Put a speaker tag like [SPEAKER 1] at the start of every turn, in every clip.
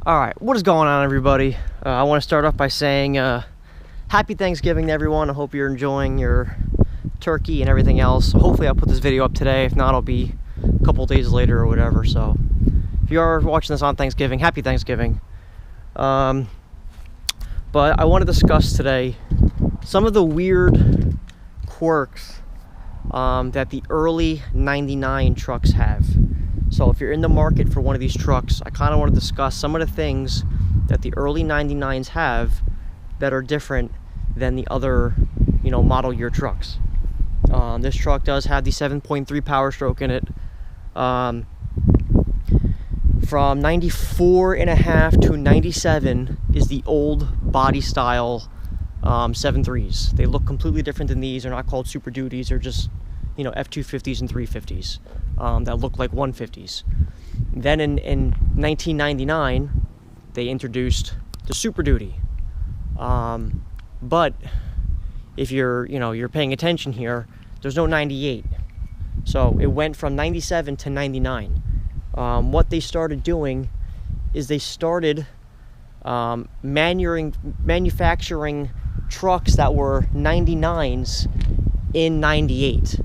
[SPEAKER 1] Alright, what is going on, everybody? I want to start off by saying happy Thanksgiving to everyone. I hope you're enjoying your turkey and everything else. Hopefully I'll put this video up today. If not, it'll be a couple days later or whatever. So if you are watching this on Thanksgiving, happy Thanksgiving. But I want to discuss today some of the weird quirks that the early 99 trucks have. So if you're in the market for one of these trucks, I kind of want to discuss some of the things that the early 99s have that are different than the other, model year trucks. This truck does have the 7.3 Powerstroke in it. From 94.5 to 97 is the old body style 7.3s. They look completely different than these. They're not called Super Duties. They're just, F250s and 350s that look like 150s. Then in 1999, they introduced the Super Duty. But if you're paying attention here, there's no 98. So it went from 97 to 99. What they started doing is they started manufacturing trucks that were 99s in 98.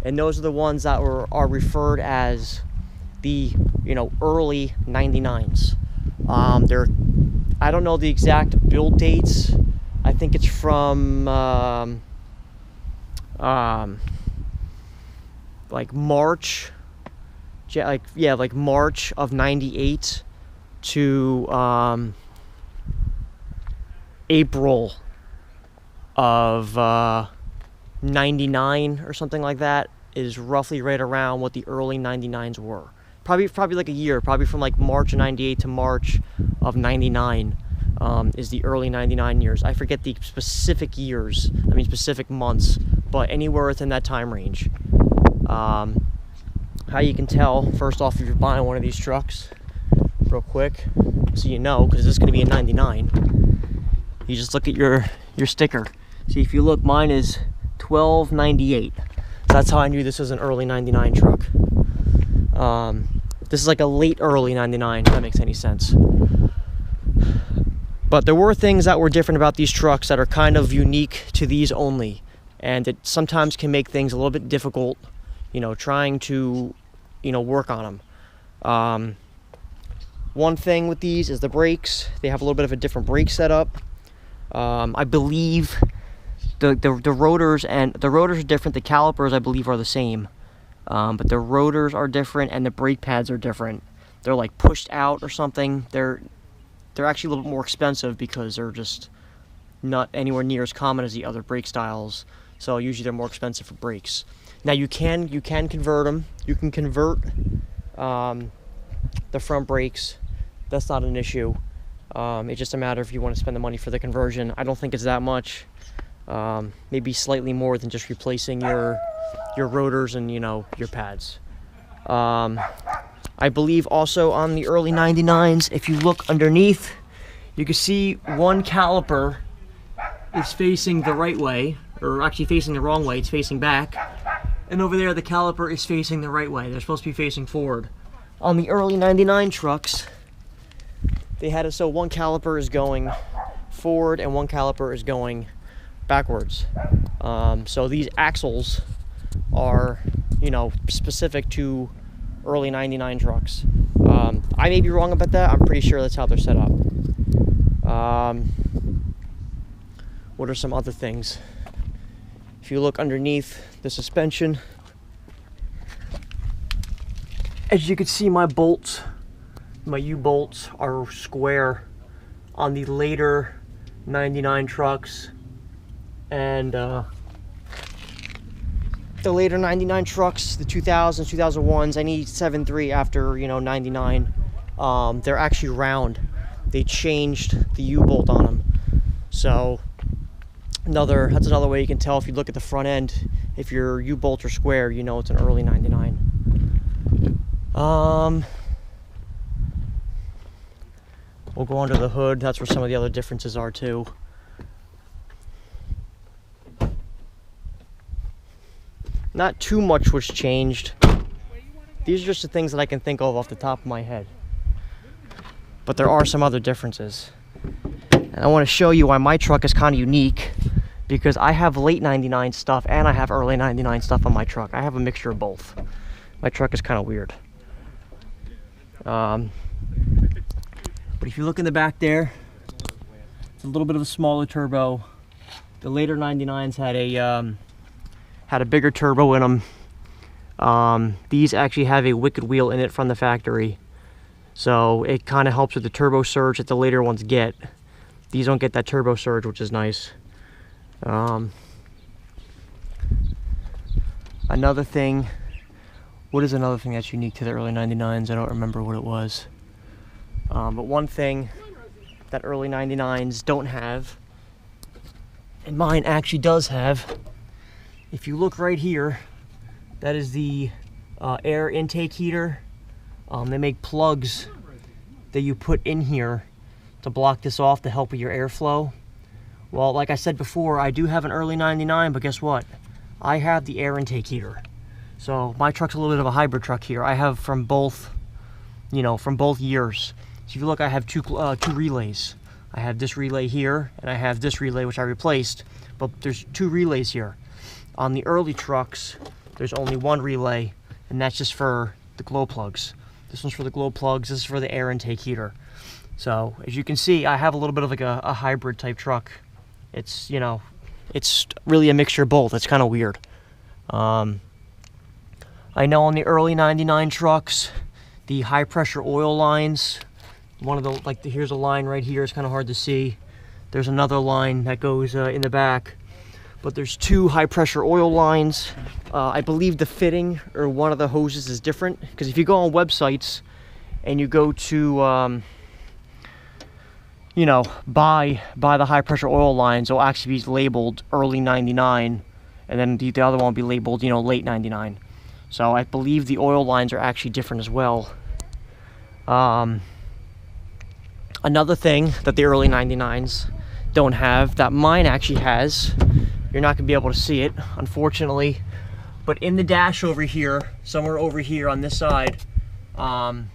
[SPEAKER 1] And those are the ones that are referred as the early 99s. I don't know the exact build dates. I think it's from like March, like March of 98 to April of 99 or something like that is roughly right around what the early 99s were. Probably like a year, probably from like March of 98 to March of 99 is the early 99 years. I forget the specific years, specific months, but anywhere within that time range. How you can tell, first off, if you're buying one of these trucks, real quick, so because this is going to be a 99, you just look at your sticker. See, if you look, mine is 1298. So that's how I knew this was an early 99 truck. This is like a late early 99, if that makes any sense. But there were things that were different about these trucks that are kind of unique to these only, and it sometimes can make things a little bit difficult, trying to, work on them. One thing with these is the brakes. They have a little bit of a different brake setup. I believe the rotors are different. The calipers, I believe, are the same, but the rotors are different and the brake pads are different. They're like pushed out or something. They're actually a little bit more expensive because they're just not anywhere near as common as the other brake styles. So usually they're more expensive for brakes. Now you can convert them. You can convert the front brakes. That's not an issue. It's just a matter if you want to spend the money for the conversion. I don't think it's that much. Maybe slightly more than just replacing your rotors and your pads. I believe also on the early 99s, if you look underneath, you can see one caliper is facing the right way, or actually facing the wrong way. It's facing back, and over there the caliper is facing the right way. They're supposed to be facing forward. On the early 99 trucks, they had it so one caliper is going forward and one caliper is going backwards. So these axles are, specific to early 99 trucks. I may be wrong about that. I'm pretty sure that's how they're set up. What are some other things? If you look underneath the suspension, as you can see, my bolts, my U-bolts are square on the later 99 trucks, and the later 99 trucks, the 2000s, 2001s, any 7.3 after 99, they're actually round. They changed the U-bolt on them. So that's another way you can tell if you look at the front end. If your U-bolts are square, it's an early 99. We'll go under the hood. That's where some of the other differences are too. Not too much was changed. These are just the things that I can think of off the top of my head. but there are some other differences. And I want to show you why my truck is kind of unique, because I have late 99 stuff and I have early 99 stuff on my truck. I have a mixture of both. My truck is kind of weird. But if you look in the back there, it's a little bit of a smaller turbo. The later 99s had a bigger turbo in them. These actually have a wicked wheel in it from the factory, so it kind of helps with the turbo surge that the later ones get. These don't get that turbo surge, which is nice. Another thing, what is another thing that's unique to the early 99s? I don't remember what it was. But one thing that early 99s don't have, and mine actually does have, if you look right here, that is the air intake heater. They make plugs that you put in here to block this off to help with your airflow. Well, like I said before, I do have an early 99, but guess what? I have the air intake heater. So my truck's a little bit of a hybrid truck here. I have from both, you know, from both years. So if you look, I have two relays. I have this relay here, and I have this relay, which I replaced, but there's two relays here. On the early trucks, there's only one relay, and that's just for the glow plugs. This one's for the glow plugs, this is for the air intake heater. So, as you can see, I have a little bit of like a hybrid type truck. It's, you know, it's really a mixture of both. It's kind of weird. I know on the early 99 trucks, the high pressure oil lines, one of the, like, here's a line right here, it's kind of hard to see. There's another line that goes in the back, but there's two high pressure oil lines. I believe the fitting or one of the hoses is different, because if you go on websites and you go to, you know, buy the high pressure oil lines, it'll actually be labeled early 99, and then the other one will be labeled, you know, late 99. So I believe the oil lines are actually different as well. Another thing that the early 99s don't have, that mine actually has, you're not going to be able to see it, unfortunately, but in the dash over here, somewhere over here on this side, when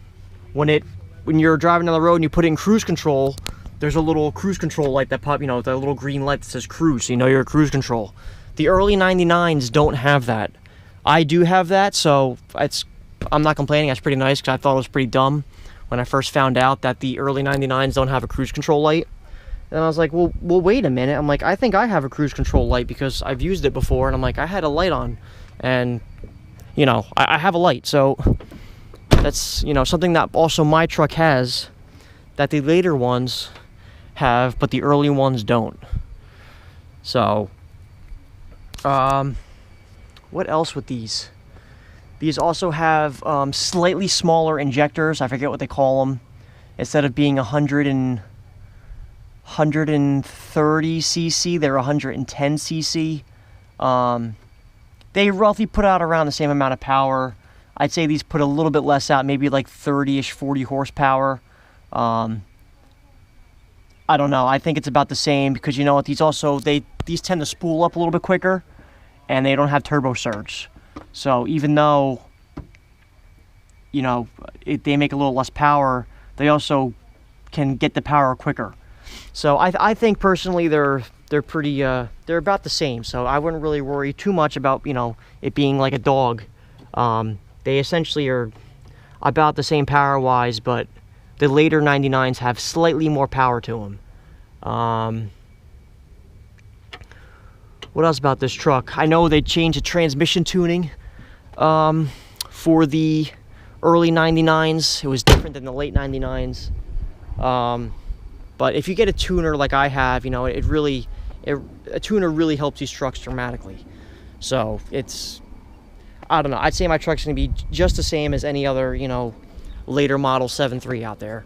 [SPEAKER 1] you're driving down the road and you put it in cruise control, there's a little cruise control light that pop, you know, the little green light that says cruise, so you know you're at cruise control. The early 99s don't have that. I do have that, so I'm not complaining. That's pretty nice, because I thought it was pretty dumb when I first found out that the early 99s don't have a cruise control light. And I was like, well, wait a minute. I'm like, I think I have a cruise control light, because I've used it before, and I'm like, I had a light on, and, you know, I have a light. So that's, you know, something that also my truck has that the later ones have, but the early ones don't. So, what else with these? These also have slightly smaller injectors. I forget what they call them. Instead of being 130 cc, they're 110 cc. They roughly put out around the same amount of power. I'd say these put a little bit less out, maybe like 30-ish, 40 horsepower. I don't know. I think it's about the same, because, you know what, these tend to spool up a little bit quicker, and they don't have turbo surge. So even though, you know, they make a little less power, they also can get the power quicker. So I think personally they're pretty they're about the same. So I wouldn't really worry too much about, you know, it being like a dog. They essentially are about the same power wise, but the later 99s have slightly more power to them. What else about this truck? I know they changed the transmission tuning for the early 99s. It was different than the late 99s. But if you get a tuner like I have, you know, a tuner really helps these trucks dramatically. So it's, I don't know, I'd say my truck's gonna be just the same as any other, you know, later model 7.3 out there.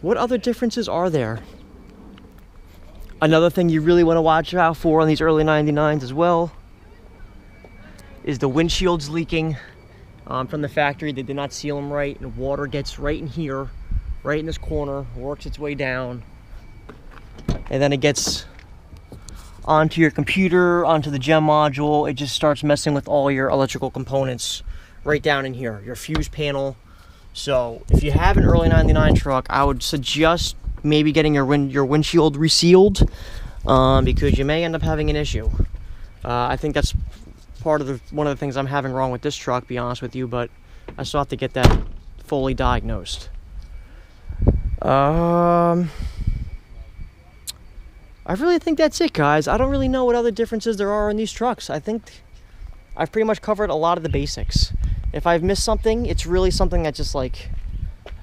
[SPEAKER 1] What other differences are there? Another thing you really want to watch out for on these early 99s as well is the windshields leaking from the factory. They did not seal them right, and water gets right in here, right in this corner, works its way down, and then it gets onto your computer, onto the gem module. It just starts messing with all your electrical components right down in here. Your fuse panel, So if you have an early 99 truck, I would suggest maybe getting your windshield resealed, because you may end up having an issue. I think that's part of one of the things I'm having wrong with this truck, be honest with you, but I still have to get that fully diagnosed. I really think that's it, guys. I don't really know what other differences there are in these trucks. I think I've pretty much covered a lot of the basics. If I've missed something, it's really something that's just like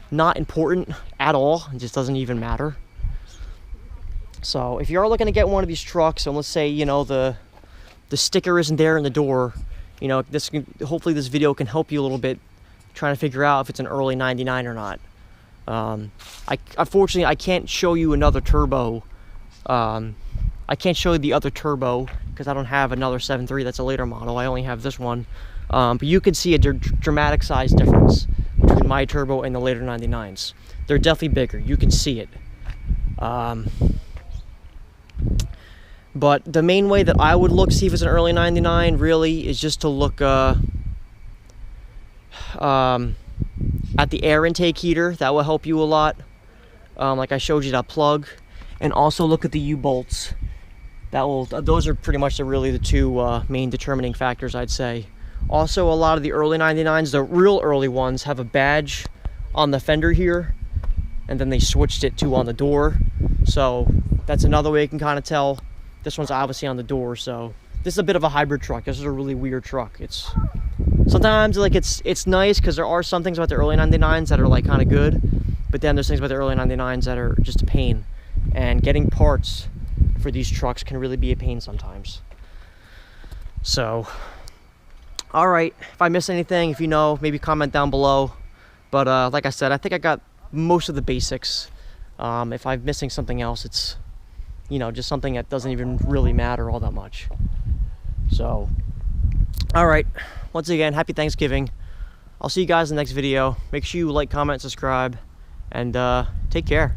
[SPEAKER 1] not important at all. It just doesn't even matter. So if you are looking to get one of these trucks, and let's say, you know, the sticker isn't there in the door, you know, hopefully this video can help you a little bit trying to figure out if it's an early 99 or not. Unfortunately, I can't show you another turbo. I can't show you the other turbo because I don't have another 7.3 that's a later model. I only have this one. But you can see a dramatic size difference between my turbo and the later 99s. They're definitely bigger. You can see it. But the main way that I would look, see if it's an early 99, really, is just to look at the air intake heater. That will help you a lot. Like I showed you that plug. And also look at the U-bolts. Those are pretty much the two main determining factors, I'd say. Also, a lot of the early 99s, the real early ones, have a badge on the fender here, and then they switched it to on the door. So that's another way you can kind of tell. This one's obviously on the door, so this is a bit of a hybrid truck. This is a really weird truck. It's sometimes like it's nice because there are some things about the early 99s that are like kind of good, but then there's things about the early 99s that are just a pain. And getting parts for these trucks can really be a pain sometimes. So, all right, if I miss anything, if you know, maybe comment down below. But like I said, I think I got most of the basics. If I'm missing something else, it's, you know, just something that doesn't even really matter all that much. So, all right, once again, happy Thanksgiving. I'll see you guys in the next video. Make sure you like, comment, subscribe, and take care.